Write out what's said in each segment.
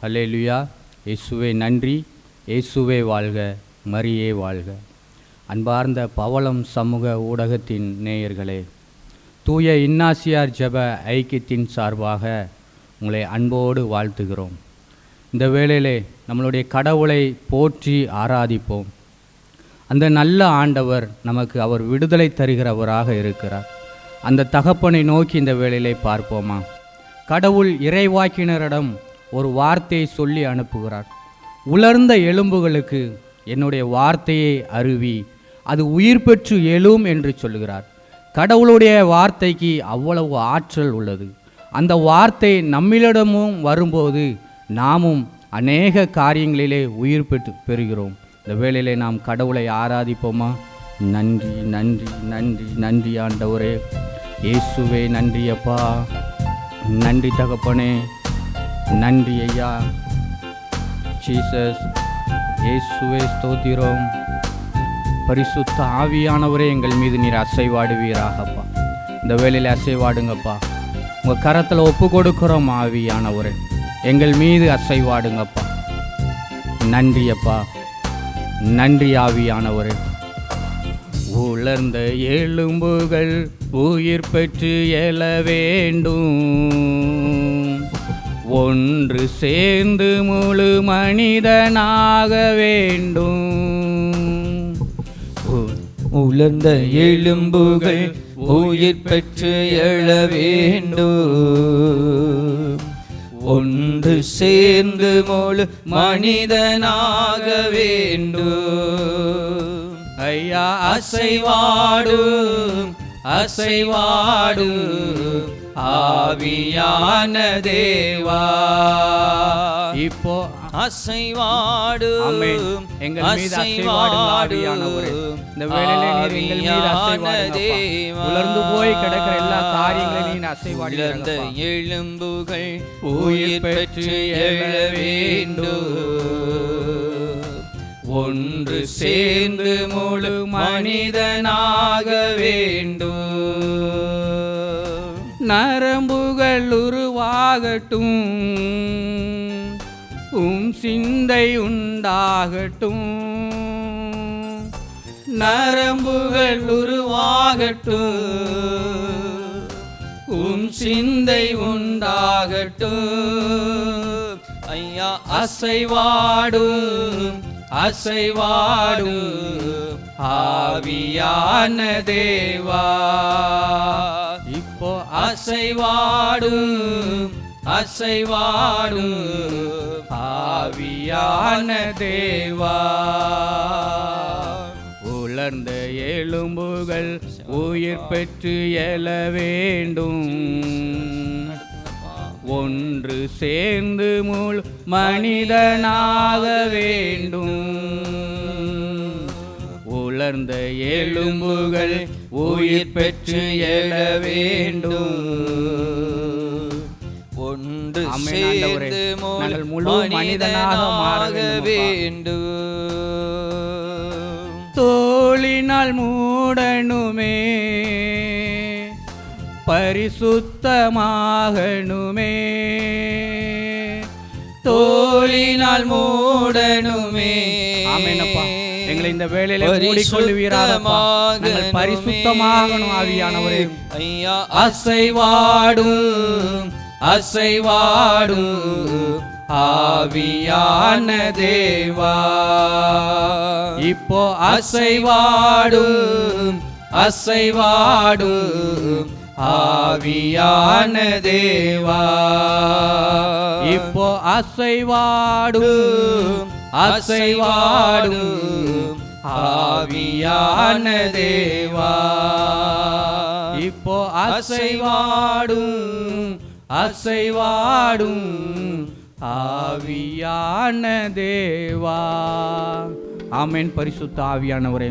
அல்லேலூயா. இயேசுவே நன்றி. இயேசுவே வாழ்க, மரியே வாழ்க. அன்பார்ந்த பவளம் சமூக ஊடகத்தின் நேயர்களே, தூய இன்னாசியார் ஜெப ஐக்கியத்தின் சார்பாக உங்களை அன்போடு வாழ்த்துகிறோம். இந்த வேளையிலே நம்மளுடைய கடவுளை போற்றி ஆராதிப்போம். அந்த நல்ல ஆண்டவர் நமக்கு அவர் விடுதலை தருகிறவராக இருக்கிறார். அந்த தகப்பனை நோக்கி இந்த வேளையிலே பார்ப்போமா? கடவுள் இறைவாக்கினரிடம் ஒரு வார்த்தையை சொல்லி அனுப்புகிறார். உலர்ந்த எலும்புகளுக்கு என்னுடைய வார்த்தையை அருவி அது உயிர் பெற்று எழும் என்று சொல்லுகிறார். கடவுளுடைய வார்த்தைக்கு அவ்வளவு ஆற்றல் உள்ளது. அந்த வார்த்தை நம்மளிடமும் வரும்போது நாமும் அநேக காரியங்களிலே உயிர் பெறுகிறோம். இந்த வேளையிலே நாம் கடவுளை ஆராதிப்போமா? நன்றி நன்றி நன்றி நன்றி ஆண்டவரே. இயேசுவே நன்றி அப்பா, நன்றி தகப்பனே, நன்றி ஐயா. ஜீசஸ், இயேசுவே ஸ்தோத்திரம். பரிசுத்த ஆவியானவரே எங்கள் மீது நீர் அசைவாடுவீராகப்பா. இந்த வேளையில் அசைவாடுங்கப்பா. உங்கள் கரத்தில் ஒப்பு கொடுக்குறோம் ஆவியானவரே, எங்கள் மீது அசைவாடுங்கப்பா. நன்றி அப்பா, நன்றி ஆவியானவரே. உலர்ந்த எலும்புகள் உயிர் பெற்று எழ வேண்டும், ஒன்று சேர்ந்து முழு மனிதனாக வேண்டும். உலர்ந்த எலும்புகள் உயிர் பெற்று எழ வேண்டும், ஒன்று சேர்ந்து முழு மனிதனாக வேண்டும். ஐயா அசைவாடும் அசைவாடும் ஆவியான தேவா, இப்போ அசைவாடும் எங்கள் மீது அசைவாடும் ஆவியானவரே. இந்த வேளையிலே நீர் எங்கள் மீது அசைவாடுங்கப்பா. உலர்ந்து போய் கிடக்கிற எல்லா காரியங்களையும் நீர் அசைவாடுங்க. எலும்புகள் உயிர் பெற்று எழ வேண்டும், ஒன்று சேர்ந்து முழு மனிதனாக வேண்டும். நரம்புகள் உருவாகட்டும், சிந்தை உண்டாகட்டும். நரம்புகள் உருவாகட்டும், சிந்தை உண்டாகட்டும். ஐயா அசைவாடும் அசைவாடும் ஆவியான தேவா, இப்போ அசைவாடும் அசைவாடும் ஆவியான தேவா. உலர்ந்த எலும்புகள் உயிர் பெற்று எழ வேண்டும், ஒன்று சேர்ந்து முழு மனிதனாக வேண்டும். உலர்ந்த எலும்புகள் உயிர் பெற்று எழ வேண்டும், ஒன்று சேர்ந்து முழு மனிதனாக மாற வேண்டும். தோளினால் மூடனுமே, பரிசுத்தமாகணுமே. தோளினால் மூடனுமே. ஆமெனப்பா. எங்களை இந்த வேளையில மூடிக்கொள்வீராகப்பா. நாங்கள் பரிசுத்தமாகணும் ஆவியானவரே. ஐயா அசைவாடும் அசைவாடும் ஆவியான தேவா, இப்போ அசைவாடும் அசைவாடும் ஆவியான தேவா, இப்போ அசைவாடும் அசைவாடும் ஆவியான தேவா, இப்போ அசைவாடும் அசைவாடும் ஆவியான தேவா. ஆமென். பரிசுத்த ஆவியானவரே,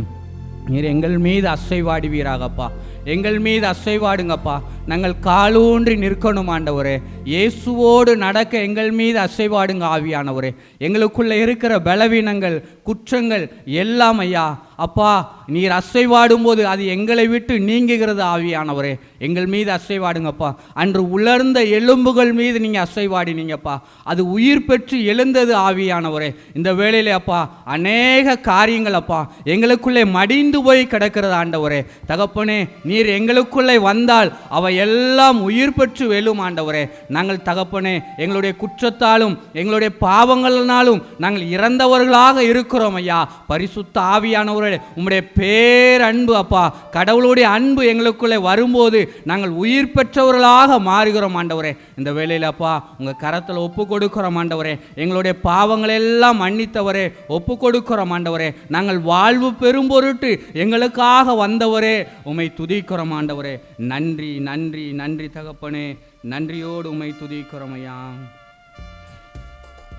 நீர் எங்கள் மீது அசைவாடுவீராகப்பா. எங்கள் மீது அசைவாடுங்கப்பா. நாங்கள் காலூன்றி நிற்கணும் ஆண்டவரே. இயேசுவோடு நடக்க எங்கள் மீது அசைவாடுங்க ஆவியானவரே. எங்களுக்குள்ளே இருக்கிற பலவீனங்கள், குற்றங்கள் எல்லாம் ஐயா அப்பா நீர் அசைவாடும் போது அது எங்களை விட்டு நீங்குகிறது ஆவியானவரே. எங்கள் மீது அசைவாடுங்கப்பா. அன்று உலர்ந்த எலும்புகள் மீது நீங்கள் அசைவாடினீங்கப்பா, அது உயிர் பெற்று எழுந்தது ஆவியானவரே. இந்த வேளையிலே அப்பா அநேக காரியங்கள் அப்பா எங்களுக்குள்ளே மடிந்து போய் கிடக்கிறது ஆண்டவரே. தகப்பனே நீர் எங்களுக்குள்ளே வந்தால் அவை எல்லாம் உயிர் பெற்று வெல்லும் ஆண்டவரே. நாங்கள் தகப்பனே எங்களுடைய குற்றத்தாலும் எங்களுடைய பாவங்களினாலும் நாங்கள் இறந்தவர்களாக இருக்கிறோம் ஐயா. பரிசுத்த ஆவியானவரே உம்முடைய பேரன்பு அப்பா, கடவுளுடைய அன்பு எங்களுக்குள்ளே வரும்போது நாங்கள் உயிர் பெற்றவர்களாக மாறுகிறோம் ஆண்டவரே. இந்த வேளையில் அப்பா உங்கள் கரத்தில் ஒப்பு கொடுக்கிறோம் ஆண்டவரே. எங்களுடைய பாவங்கள் எல்லாம் மன்னித்தவரே ஒப்பு கொடுக்கிறோம் ஆண்டவரே. நாங்கள் வாழ்வு பெறும் பொருட்டு எங்களுக்காக வந்தவரே உம்மை துதிக்கிறோம் ஆண்டவரே. நன்றி நன்றி நன்றி தகப்பனே. நன்றியோடு உம்மை துதிக்கிறோம் ஐயா.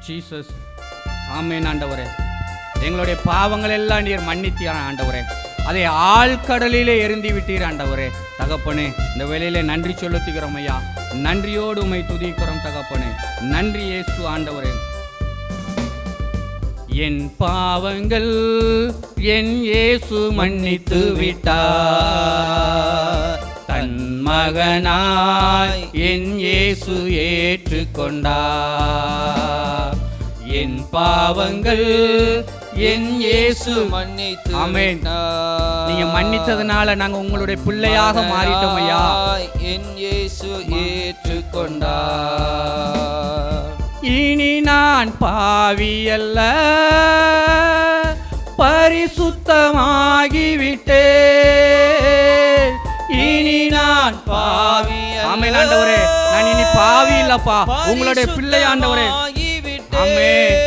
ஜீசஸ். ஆமென் ஆண்டவரே. எங்களுடைய பாவங்கள் எல்லாம் நீர் மன்னித்தீர் ஆண்டவரே. அதை ஆழ்கடலிலே எரிந்து விட்டீர் ஆண்டவரே. தகப்பனே இந்த வேளையிலே நன்றி செலுத்துகிறோம் ஐயா. நன்றியோடு உம்மை துதிக்கிறோம் தகப்பனே. நன்றி இயேசு ஆண்டவரே. என் பாவங்கள் என் இயேசு மன்னித்து விட்டார். தன் மகனாய் என் இயேசு ஏற்றுக்கொண்டார். என் பாவங்கள் என் இயேசு மன்னித்து. ஆமென். நீங்க மன்னித்ததனால நாங்க உங்களுடைய பிள்ளையாக மாறிட்டோம் ஐயா. என் இயேசு ஏற்றுக்கொண்டார். இனி நான் பாவி அல்ல, பரிசுத்தமாகிவிட்டேன். இனி நான் பாவி. ஆமென் ஆண்டவரே. நான் இனி பாவி இல்லப்பா, உங்களுடைய பிள்ளை ஆண்டவரே. ஆமென்.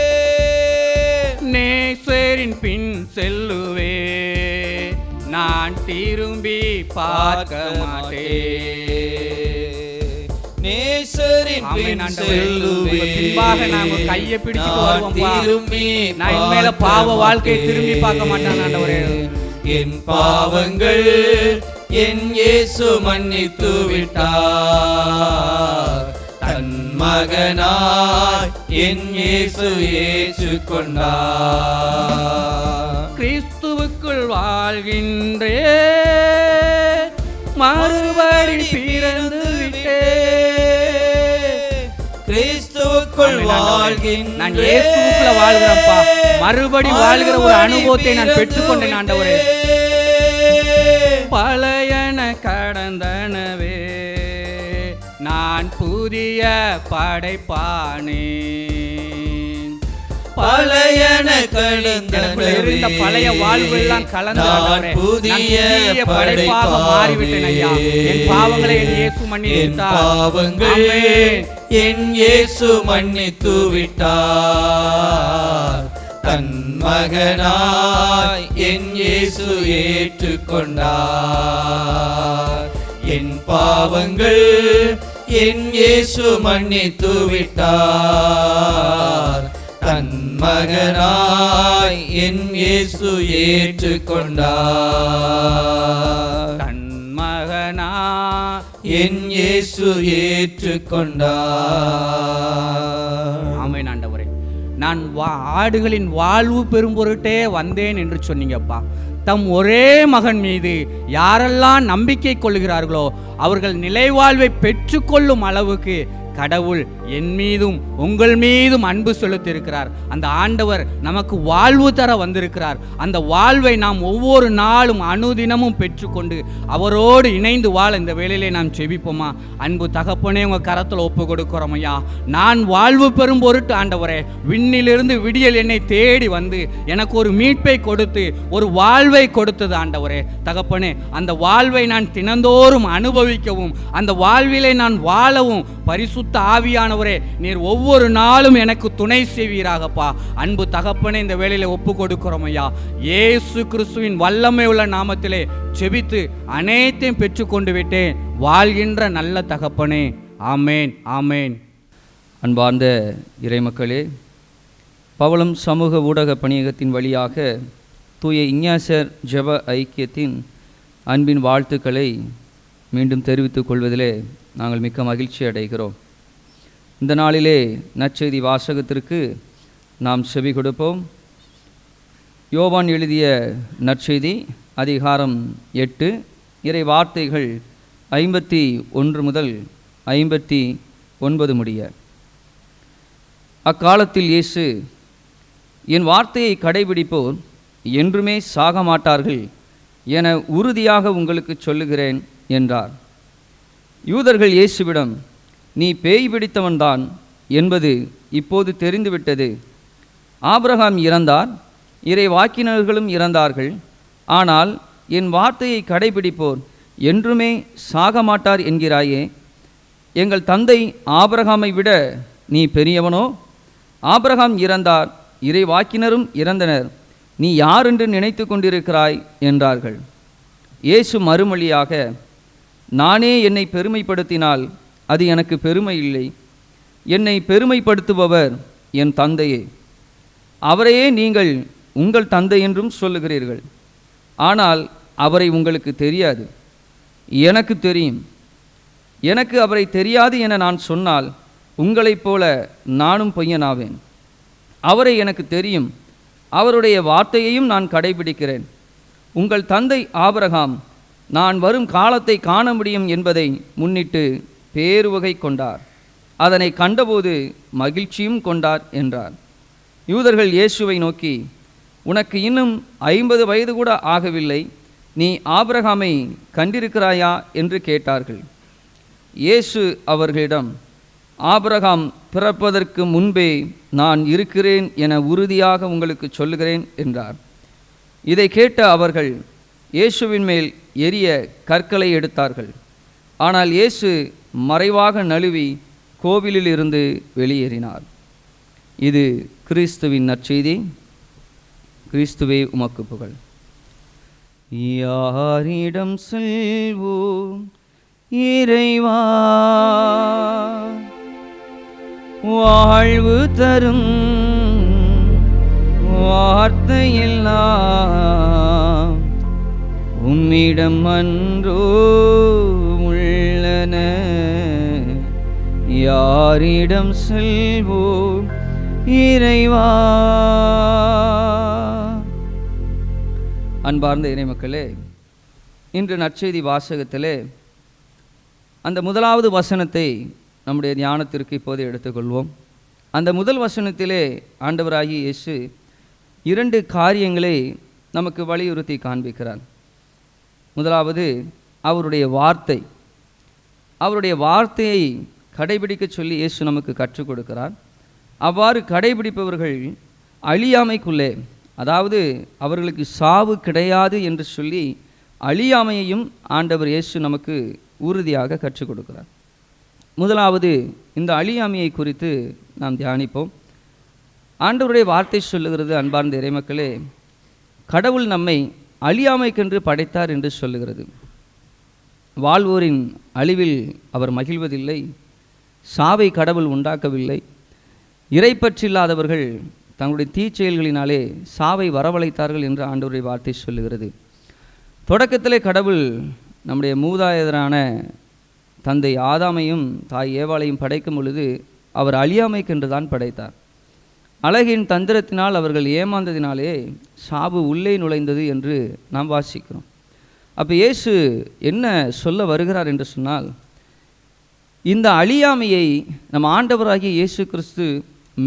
நேசரின் பின் செல்லுவே, நான் திரும்பி பார்க்க மாட்டேன். நேசரின் பின் செல்லுவே, பின்பாக நாம கையை பிடிச்சிட்டு வருவோம். திரும்பி நான் இனிமேல பாவ வாழ்க்கையை திரும்பி பார்க்க மாட்டேன் ஆண்டவரே. என் பாவங்கள் என் இயேசு மன்னித்து விட்டார். தன் மகனாய் என் இயேசு ஏற்றுக்கொண்டார். கிறிஸ்துவுக்குள் வாழ்கின்றே, மறுபடி பிறந்து விட்டே. கிறிஸ்துவுக்குள் வாழ்கின்றேன். நான் இயேசுவுக்குள்ள வாழ்கிறேன்ப்பா. மறுபடி வாழ்கிற ஒரு அனுபவத்தை நான் பெற்றுக்கொண்டேன் ஆண்டவரே. பழையன கடந்தனவே, நான் புதிய படைப்பானேன். பழையன கடந்தனவே, இருந்த பழைய வாழ்வு எல்லாம் கலந்து புதிய படைப்பாக மாறிவிட்டேன் ஐயா. என் பாவங்களை என் இயேசு மன்னித்தார். பாவங்கள் என் இயேசு மன்னித்து விட்டார். தன் மகனாய் என் இயேசு ஏற்றுக்கொண்டார். என் பாவங்கள் என் இயேசு மன்னித்து விட்டார். தன் மகனாய் என் இயேசு ஏற்றுக்கொண்டார். தன் மகனாய் என் இயேசு ஏற்றுக்கொண்டார். ஆமென் ஆண்டவரே. நான் ஆடுகளின் வாழ்வு பெறும் பொருட்டே வந்தேன் என்று சொன்னீங்கப்பா. தம் ஒரே மகன் மீது யாரெல்லாம் நம்பிக்கை கொள்கிறார்களோ அவர்கள் நிலைவாழ்வை பெற்றுக்கொள்ளும் அளவுக்கு கடவுள் என் மீதும் உங்கள் மீதும் அன்பு செலுத்தியிருக்கிறார். அந்த ஆண்டவர் நமக்கு வாழ்வு தர வந்திருக்கிறார். அந்த வாழ்வை நாம் ஒவ்வொரு நாளும் அனுதினமும் பெற்றுக்கொண்டு அவரோடு இணைந்து வாழ இந்த வேளையிலே நாம் செபிப்போமா? அன்பு தகப்பனே, உங்கள் கரத்தில் ஒப்பு கொடுக்கிறோம் ஐயா. நான் வாழ்வு பெறும் பொருட்டு ஆண்டவரே, விண்ணிலிருந்து விடியல் என்னை தேடி வந்து எனக்கு ஒரு மீட்பை கொடுத்து ஒரு வாழ்வை கொடுத்தது ஆண்டவரே. தகப்பனே, அந்த வாழ்வை நான் தினந்தோறும் அனுபவிக்கவும் அந்த வாழ்விலே நான் வாழவும் பரிசுத்த ஆவியானவரே நீர் ஒவ்வொரு நாளும் எனக்கு துணை செய்வீராகப்பா. அன்பு தகப்பனே, இந்த வேளையில ஒப்பு கொடுக்கிறோம் ஐயா. இயேசு கிறிஸ்துவின் வல்லமை உள்ள நாமத்திலே செபித்து அனைத்தையும் பெற்றுக்கொண்டு விட்டேன். வாழ்கின்ற நல்ல தகப்பனே. ஆமேன், ஆமேன். அன்பார்ந்த இறைமக்களே, பவளம் சமூக ஊடக பணியகத்தின் வழியாக தூய இஞ்ஞாசியார் ஜெப ஐக்கியத்தின் அன்பின் வாழ்த்துக்களை மீண்டும் தெரிவித்துக் கொள்வதிலே நாங்கள் மிக்க மகிழ்ச்சி அடைகிறோம். இந்த நாளிலே நற்செய்தி வாசகத்திற்கு நாம் செவி கொடுப்போம். யோவான் எழுதிய நற்செய்தி அதிகாரம் 8 இறை வார்த்தைகள் 51 முதல் 59 முடிய. அக்காலத்தில் இயேசு, என் வார்த்தையை கடைபிடிப்போர் என்றுமே சாக மாட்டார்கள் என உறுதியாக உங்களுக்கு சொல்லுகிறேன் என்றார். யூதர்கள் இயேசுவிடம், நீ பேய் பிடித்தவன்தான் என்பது இப்போது தெரிந்துவிட்டது. ஆபிரகாம் இறந்தார், இறை வாக்கினர்களும் இறந்தார்கள். ஆனால் என் வார்த்தையை கடைபிடிப்போர் என்றுமே சாக மாட்டார் என்கிறாயே. எங்கள் தந்தை ஆபிரகாமை விட நீ பெரியவனோ? ஆபிரகாம் இறந்தார், இறை வாக்கினரும் இறந்தனர். நீ யார் என்று நினைத்து கொண்டிருக்கிறாய் என்றார்கள். இயேசு மறுமொழியாக, நானே என்னை பெருமைப்படுத்தினால் அது எனக்கு பெருமை இல்லை. என்னை பெருமைப்படுத்துபவர் என் தந்தையே. அவரையே நீங்கள் உங்கள் தந்தை என்றும் சொல்லுகிறீர்கள். ஆனால் அவரை உங்களுக்கு தெரியாது. எனக்கு தெரியும். எனக்கு அவரை தெரியாது என நான் சொன்னால் உங்களைப் போல நானும் பொய்யனாவேன். அவரை எனக்கு தெரியும், அவருடைய வார்த்தையையும் நான் கடைபிடிக்கிறேன். உங்கள் தந்தை ஆபிரகாம் நான் வரும் காலத்தை காண முடியும் என்பதை முன்னிட்டு பேருவகை கொண்டார். அதனை கண்டபோது மகிழ்ச்சியும் கொண்டார் என்றார். யூதர்கள் இயேசுவை நோக்கி, உனக்கு இன்னும் 50 வயது கூட ஆகவில்லை, நீ ஆபிரகாமை கண்டிருக்கிறாயா என்று கேட்டார்கள். இயேசு அவர்களிடம், ஆபிரகாம் பிறப்பதற்கு முன்பே நான் இருக்கிறேன் என உறுதியாக உங்களுக்கு சொல்லுகிறேன் என்றார். இதை கேட்ட அவர்கள் இயேசுவின் மேல் எரிய கற்களை எடுத்தார்கள். ஆனால் இயேசு மறைவாக நழுவி கோவிலில் இருந்து வெளியேறினார். இது கிறிஸ்துவின் நற்செய்தி. கிறிஸ்துவே உமக்கு புகழ். யாரிடம் செல்வோம் இறைவா, வாழ்வு தரும் வார்த்தையெல்லாம் உம்மிடம் அன்றோ உள்ளன. யாரிடம் செல்வோம் இறைவா. அன்பார்ந்த இறைமக்களே, இன்று நற்செய்தி வாசகத்திலே அந்த முதலாவது வசனத்தை நம்முடைய ஞானத்திற்கு இப்போது எடுத்துக்கொள்வோம். அந்த முதல் வசனத்திலே ஆண்டவராகிய இயேசு 2 காரியங்களை நமக்கு வலியுறுத்தி காண்பிக்கிறார். முதலாவது அவருடைய வார்த்தை. அவருடைய வார்த்தையை கடைபிடிக்க சொல்லி இயேசு நமக்கு கற்றுக் கொடுக்கிறார். அவ்வாறு கடைபிடிப்பவர்கள் அழியாமைக்குள்ளே, அதாவது அவர்களுக்கு சாவு கிடையாது என்று சொல்லி அழியாமையையும் ஆண்டவர் இயேசு நமக்கு உறுதியாக கற்றுக் கொடுக்கிறார். முதலாவது இந்த அழியாமையை குறித்து நாம் தியானிப்போம். ஆண்டவருடைய வார்த்தை சொல்லுகிறது, அன்பார்ந்த இறைமக்களே, கடவுள் நம்மை அழியாமைக்கென்று படைத்தார் என்று சொல்லுகிறது. வாழ்வோரின் அழிவில் அவர் மகிழ்வதில்லை. சாவை கடவுள் உண்டாக்கவில்லை. இறைப்பற்றில்லாதவர்கள் தங்களுடைய தீச்செயல்களினாலே சாவை வரவழைத்தார்கள் என்று ஆண்டவருடைய வார்த்தை சொல்லுகிறது. தொடக்கத்திலே கடவுள் நம்முடைய மூதாதையரான தந்தை ஆதாமையும் தாய் ஏவாளையும் படைக்கும் பொழுது அவர் அழியாமைக்கென்று தான் படைத்தார். அழகின் தந்திரத்தினால் அவர்கள் ஏமாந்ததினாலே சாவு உள்ளே நுழைந்தது என்று நாம் வாசிக்கிறோம். அப்போ இயேசு என்ன சொல்ல வருகிறார் என்று சொன்னால், இந்த அழியாமையை நம் ஆண்டவராகிய இயேசு கிறிஸ்து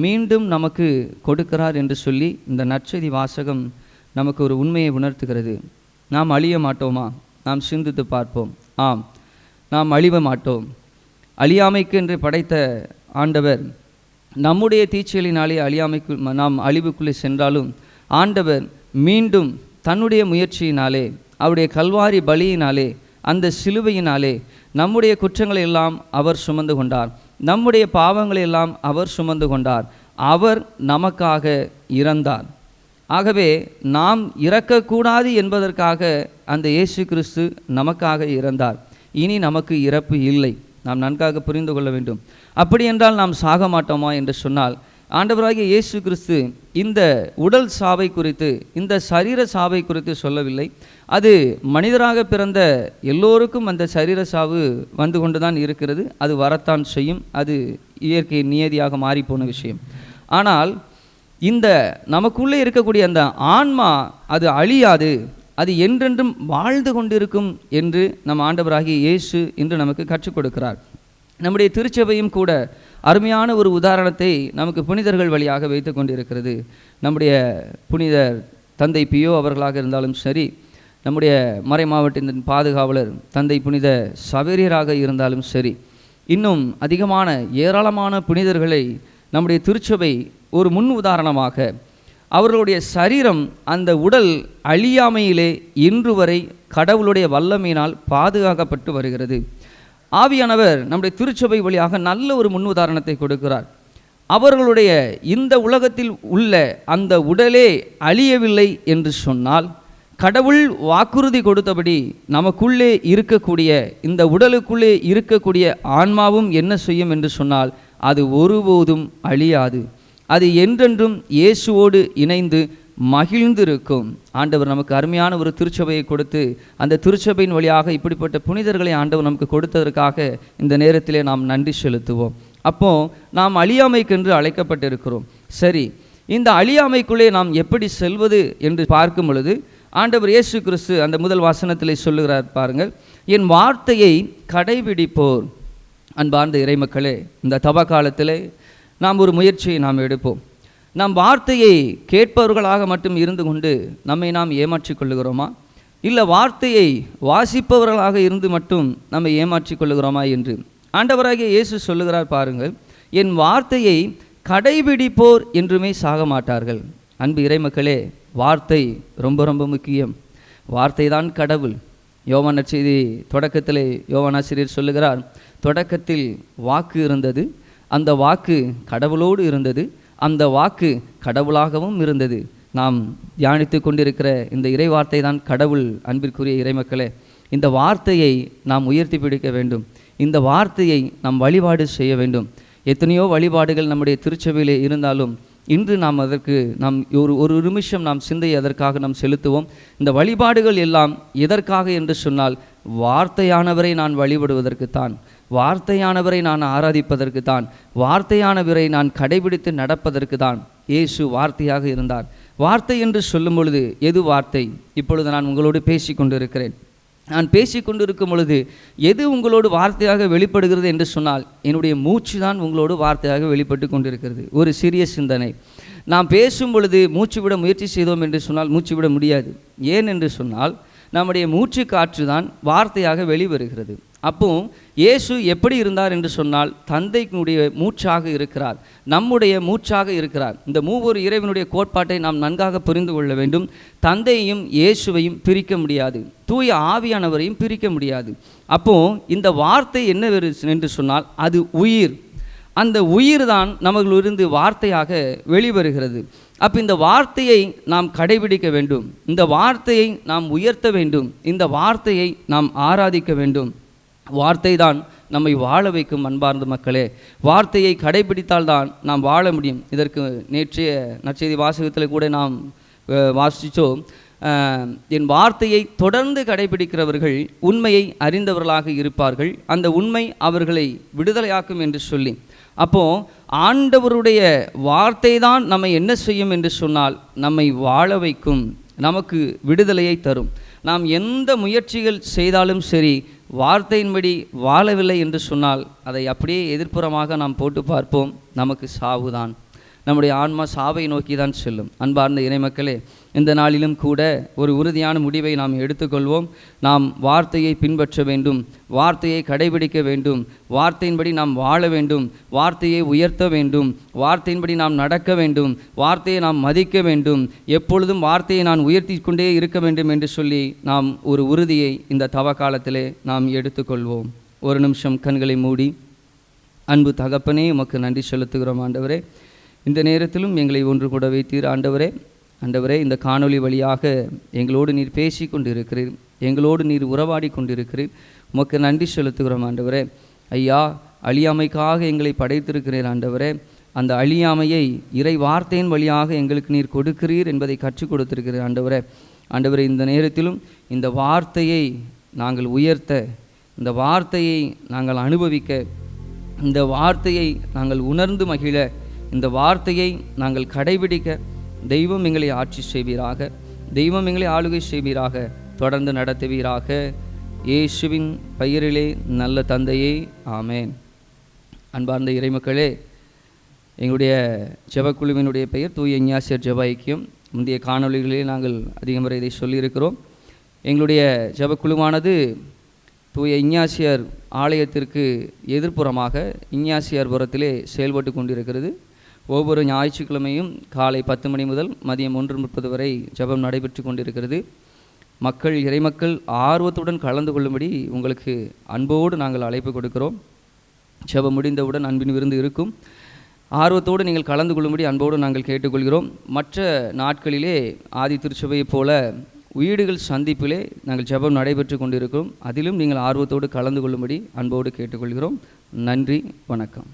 மீண்டும் நமக்கு கொடுக்கிறார் என்று சொல்லி இந்த நற்செய்தி வாசகம் நமக்கு ஒரு உண்மையை உணர்த்துகிறது. நாம் அழிய மாட்டோமா? நாம் சிந்தித்து பார்ப்போம். ஆம், நாம் அழிய மாட்டோம். அழியாமைக்கு என்று படைத்த ஆண்டவர் நம்முடைய தீச்செயலினாலே நாம் அழிவுக்குள்ளே சென்றாலும் ஆண்டவர் மீண்டும் தன்னுடைய முயற்சியினாலே, அவருடைய கல்வாரி பலியினாலே, அந்த சிலுவையினாலே நம்முடைய குற்றங்களை எல்லாம் அவர் சுமந்து கொண்டார். நம்முடைய பாவங்களை எல்லாம் அவர் சுமந்து கொண்டார். அவர் நமக்காக இறந்தார். ஆகவே நாம் இறக்கக்கூடாது என்பதற்காக அந்த இயேசு கிறிஸ்து நமக்காக இறந்தார். இனி நமக்கு இறப்பு இல்லை. நாம் நன்றாக புரிந்து கொள்ள வேண்டும். அப்படி என்றால் நாம் சாக மாட்டோமா என்று சொன்னால், ஆண்டவராகிய இயேசு கிறிஸ்து இந்த உடல் சாவை குறித்து, இந்த சரீர சாவை குறித்து சொல்லவில்லை. அது மனிதராக பிறந்த எல்லோருக்கும் அந்த சரீர சாவு வந்து கொண்டு தான் இருக்கிறது. அது வரத்தான் செய்யும். அது இயற்கை நியதியாக மாறிப்போன விஷயம். ஆனால் இந்த நமக்குள்ளே இருக்கக்கூடிய அந்த ஆன்மா அது அழியாது, அது என்றென்றும் வாழ்ந்து கொண்டிருக்கும் என்று நம் ஆண்டவராகிய இயேசு இன்று நமக்கு கற்றுக் கொடுக்கிறார். நம்முடைய திருச்சபையும் கூட அருமையான ஒரு உதாரணத்தை நமக்கு புனிதர்கள் வழியாக வைத்து கொண்டிருக்கிறது. நம்முடைய புனிதர் தந்தை பியோ அவர்களாக இருந்தாலும் சரி, நம்முடைய மறை மாவட்டத்தின் பாதுகாவலர் தந்தை புனித சவேரியராக இருந்தாலும் சரி, இன்னும் அதிகமான ஏராளமான புனிதர்களை நம்முடைய திருச்சபை ஒரு முன் உதாரணமாக, அவர்களுடைய சரீரம் அந்த உடல் அழியாமையிலே இன்று வரை கடவுளுடைய வல்லமையினால் பாதுகாக்கப்பட்டு வருகிறது. ஆவியானவர் நம்முடைய திருச்சபை வழியாக நல்ல ஒரு முன் உதாரணத்தை கொடுக்கிறார். அவர்களுடைய இந்த உலகத்தில் உள்ள அந்த உடலே அழியவில்லை என்று சொன்னால், கடவுள் வாக்குறுதி கொடுத்தபடி நமக்குள்ளே இருக்கக்கூடிய இந்த உடலுக்குள்ளே இருக்கக்கூடிய ஆன்மாவும் என்ன செய்யும் என்று சொன்னால், அது ஒருபோதும் அழியாது, அது என்றென்றும் இயேசுவோடு இணைந்து மகிழ்ந்திருக்கும். ஆண்டவர் நமக்கு அருமையான ஒரு திருச்சபையை கொடுத்து, அந்த திருச்சபையின் வழியாக இப்படிப்பட்ட புனிதர்களை ஆண்டவர் நமக்கு கொடுத்ததற்காக இந்த நேரத்திலே நாம் நன்றி செலுத்துவோம். அப்போ நாம் அழியாமைக்கென்று அழைக்கப்பட்டிருக்கிறோம். சரி, இந்த அழியாமைக்குள்ளே நாம் எப்படி செல்வது என்று பார்க்கும் பொழுது, ஆண்டவர் இயேசு கிறிஸ்து அந்த முதல் வசனத்திலே சொல்லுகிறார் பாருங்கள், என் வார்த்தையை கடைபிடிப்போர். அன்பார்ந்த இறைமக்களே, இந்த தவ காலத்திலே நாம் ஒரு முயற்சியை நாம் எடுப்போம். நாம் வார்த்தையை கேட்பவர்களாக மட்டும் இருந்து கொண்டு நம்மை நாம் ஏமாற்றிக் கொள்ளுகிறோமா, இல்லை வார்த்தையை வாசிப்பவர்களாக இருந்து மட்டும் நம்மை ஏமாற்றிக் கொள்ளுகிறோமா என்று ஆண்டவராகிய இயேசு சொல்லுகிறார் பாருங்கள், என் வார்த்தையை கடைபிடிப்போர் என்றுமே சாக மாட்டார்கள். அன்பு இறைமக்களே, வார்த்தை ரொம்ப ரொம்ப முக்கியம். வார்த்தை தான் கடவுள். யோவான் நற்செய்தி தொடக்கத்திலே யோவான் ஆசிரியர் சொல்லுகிறார், தொடக்கத்தில் வாக்கு இருந்தது, அந்த வாக்கு கடவுளோடு இருந்தது, அந்த வாக்கு கடவுளாகவும் இருந்தது. நாம் தியானித்து கொண்டிருக்கிற இந்த இறை வார்த்தை தான் கடவுள். அன்பிற்குரிய இறைமக்களே, இந்த வார்த்தையை நாம் உயர்த்தி பிடிக்க வேண்டும். இந்த வார்த்தையை நாம் வழிபாடு செய்ய வேண்டும். எத்தனையோ வழிபாடுகள் நம்முடைய திருச்சபையிலே இருந்தாலும் இன்று நாம் அதற்கு ஒரு நிமிஷம் நாம் சிந்தையை அதற்காக நாம் செலுத்துவோம். இந்த வழிபாடுகள் எல்லாம் எதற்காக என்று சொன்னால், வார்த்தையானவரை நான் வழிபடுவதற்குத்தான், வார்த்தையானவரை நான் ஆராதிப்பதற்கு தான், வார்த்தையானவரை நான் கடைபிடித்து நடப்பதற்கு தான். இயேசு வார்த்தையாக இருந்தார். வார்த்தை என்று சொல்லும் பொழுது எது வார்த்தை? இப்பொழுது நான் உங்களோடு பேசி கொண்டிருக்கிறேன். நான் பேசி கொண்டிருக்கும் பொழுது எது உங்களோடு வார்த்தையாக வெளிப்படுகிறது என்று சொன்னால், என்னுடைய மூச்சு தான் உங்களோடு வார்த்தையாக வெளிப்பட்டு கொண்டிருக்கிறது. ஒரு சிறிய சிந்தனை, நாம் பேசும் பொழுது மூச்சு விட முயற்சி செய்தோம் என்று சொன்னால் மூச்சு விட முடியாது. ஏன் என்று சொன்னால், நம்முடைய மூச்சு காற்று தான் வார்த்தையாக வெளிவருகிறது. அப்போ இயேசு எப்படி இருந்தார் என்று சொன்னால், தந்தைக்குடைய மூச்சாக இருக்கிறார், நம்முடைய மூச்சாக இருக்கிறார். இந்த மூவொரு இறைவனுடைய கோட்பாட்டை நாம் நன்காக புரிந்து கொள்ள வேண்டும். தந்தையையும் இயேசுவையும் பிரிக்க முடியாது, தூய ஆவியானவரையும் பிரிக்க முடியாது. அப்போ இந்த வார்த்தை என்ன என்று சொன்னால், அது உயிர். அந்த உயிர் தான் நமக்குள்ளிருந்து வார்த்தையாக வெளிவருகிறது. அப்போ இந்த வார்த்தையை நாம் கடைபிடிக்க வேண்டும், இந்த வார்த்தையை நாம் உயர்த்த வேண்டும், இந்த வார்த்தையை நாம் ஆராதிக்க வேண்டும். வார்த்தை தான் நம்மை வாழ வைக்கும். அன்பார்ந்த மக்களே, வார்த்தையை கடைபிடித்தால்தான் நாம் வாழ முடியும். இதற்கு நேற்றைய நற்செய்தி வாசகத்தில் கூட நாம் வாசித்தோம், என் வார்த்தையை தொடர்ந்து கடைபிடிக்கிறவர்கள் உண்மையை அறிந்தவர்களாக இருப்பார்கள், அந்த உண்மை அவர்களை விடுதலையாக்கும் என்று சொல்லி. அப்போது ஆண்டவருடைய வார்த்தை தான் நம்மை என்ன செய்யும் என்று சொன்னால், நம்மை வாழ வைக்கும், நமக்கு விடுதலையை தரும். நாம் எந்த முயற்சிகள் செய்தாலும் சரி, வார்த்தையின்படி வாழவில்லை என்று சொன்னால் அதை அப்படியே எதிர்ப்புறமாக நாம் போட்டு பார்ப்போம், நமக்கு சாவுதான். நம்முடைய ஆன்மா சாவை நோக்கி தான் செல்லும். அன்பார்ந்த இறைமக்களே, இந்த நாளிலும் கூட ஒரு உறுதியான முடிவை நாம் எடுத்துக்கொள்வோம். நாம் வார்த்தையை பின்பற்ற வேண்டும், வார்த்தையை கடைபிடிக்க வேண்டும், வார்த்தையின்படி நாம் வாழ வேண்டும், வார்த்தையை உயர்த்த வேண்டும், வார்த்தையின்படி நாம் நடக்க வேண்டும், வார்த்தையை நாம் மதிக்க வேண்டும், எப்பொழுதும் வார்த்தையை நான் உயர்த்தி கொண்டே இருக்க வேண்டும் என்று சொல்லி நாம் ஒரு உறுதியை இந்த தவ காலத்திலே நாம் எடுத்துக்கொள்வோம். ஒரு நிமிஷம் கண்களை மூடி, அன்பு தகப்பனே, உமக்கு நன்றி செலுத்துகிறோம். ஆண்டவரே, இந்த நேரத்திலும் எங்களை ஒன்று கூட வைத்தீர். ஆண்டவரே, இந்த காணொளி வழியாக எங்களோடு நீர் பேசி கொண்டிருக்கிறீர், எங்களோடு நீர் உறவாடி கொண்டிருக்கிறீர். உமக்கு நன்றி செலுத்துகிறோம். ஆண்டவரே, ஐயா, அழியாமைக்காக எங்களை படைத்திருக்கிறீர். ஆண்டவரே, அந்த அழியாமையை இறை வார்த்தையின் வழியாக எங்களுக்கு நீர் கொடுக்கிறீர் என்பதை கற்றுக் கொடுத்திருக்கிறீர். ஆண்டவரே, இந்த நேரத்திலும் இந்த வார்த்தையை நாங்கள் உயர்த்த, இந்த வார்த்தையை நாங்கள் அனுபவிக்க, இந்த வார்த்தையை நாங்கள் உணர்ந்து மகிழ இந்த வார்த்தையை நாங்கள் கடைபிடிக்க தெய்வம் எங்களை ஆட்சி செய்வீராக, தெய்வம் எங்களை ஆளுகை செய்வீராக, தொடர்ந்து நடத்துவீராக. இயேசுவின் பெயரிலே நல்ல தந்தையே, ஆமேன். அன்பார்ந்த இறைமக்களே, எங்களுடைய ஜெபக்குழுவினுடைய பெயர் தூய இஞ்ஞாசியார் ஜெப ஐக்கியம். முந்தைய காணொளிகளிலே நாங்கள் அதிக முறை இதை சொல்லியிருக்கிறோம். எங்களுடைய ஜெபக்குழுவானது தூய இஞ்ஞாசியார் ஆலயத்திற்கு எதிர்ப்புறமாக இஞ்ஞாசியார்புரத்திலே செயல்பட்டு கொண்டிருக்கிறது. ஒவ்வொரு ஞாயிற்றுக்கிழமையும் காலை 10 மணி முதல் மதியம் 1:30 வரை ஜெபம் நடைபெற்று கொண்டிருக்கிறது. மக்கள், இறைமக்கள் ஆர்வத்துடன் கலந்து கொள்ளும்படி உங்களுக்கு அன்போடு நாங்கள் அழைப்பு கொடுக்கிறோம். ஜெபம் முடிந்தவுடன் அன்பின் விருந்து இருக்கும். ஆர்வத்தோடு நீங்கள் கலந்து கொள்ளும்படி அன்போடு நாங்கள் கேட்டுக்கொள்கிறோம். மற்ற நாட்களிலே ஆதி திருச்சபையைப் போல வீடுகள் சந்திப்பிலே நாங்கள் ஜெபம் நடைபெற்று கொண்டிருக்கிறோம். அதிலும் நீங்கள் ஆர்வத்தோடு கலந்து கொள்ளும்படி அன்போடு கேட்டுக்கொள்கிறோம். நன்றி, வணக்கம்.